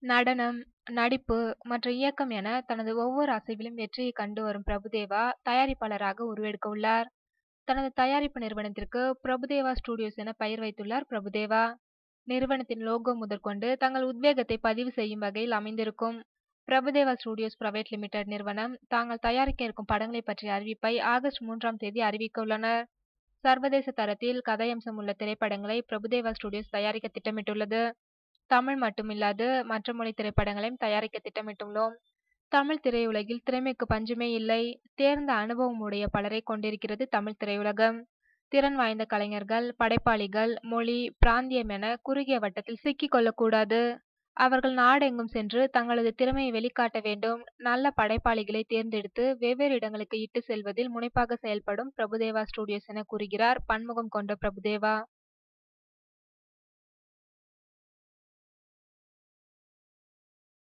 நடனம், நடிப்பு மற்றும் இயக்கம் என தனது ஒவ்வொரு அசைவிலும் வெற்றியை கண்டு வரும் பிரபுதேவா தயாரிப்பாளராக உருவெடுக்க உள்ளார். தனது தயாரிப்பு நிறுவனத்திற்கு பிரபுதேவா ஸ்டுடியோஸ் என பெயர் வைத்துள்ளார் பிரபுதேவா. நிறுவனத்தின் லோகோ முதற்கொண்டு தங்கள் உத்வேகத்தை பதிவு செய்யும் வகையில் அமைந்திருக்கும். பிரபுதேவா ஸ்டுடியோஸ் பிரைவேட் லிமிடெட் நிறுவனம் தாங்கள் தயாரிக்க இருக்கும் படங்களை பற்றிய அறிவிப்பை ஆகஸ்ட் 3ஆம் தேதி அறிவிக்க உள்ளனர். சர்வதேச தரத்தில் கதையம்சம் உள்ள திரைப்படங்களை பிரபுதேவா ஸ்டுடியோஸ் தயாரிக்க திட்டமிட்டுள்ளது. தமிழ் மட்டுமில்லாது மற்ற மொழி திரைப்படங்களையும் தயாரிக்க திட்டமிட்டுள்ளோம். தமிழ் திரையுலகில் திறமைக்கு பஞ்சமே இல்லை. தேர்ந்த அனுபவம் உடைய பலரை கொண்டிருக்கிறது தமிழ் திரையுலகம். திறன் வாய்ந்த கலைஞர்கள், படைப்பாளிகள் மொழி, பிராந்தியம் என குறுகிய வட்டத்தில் சிக்கிக் கொள்ளக்கூடாது. அவர்கள் நாடெங்கும் சென்று தங்களது திறமையை வெளிக்காட்ட வேண்டும். நல்ல படைப்பாளிகளை தேர்ந்தெடுத்து வெவ்வேறு இடங்களுக்கு இட்டு செல்வதில் முனைப்பாக செயல்படும் பிரபுதேவா ஸ்டுடியோஸ் என கூறுகிறார் பன்முகம் கொண்ட பிரபுதேவா.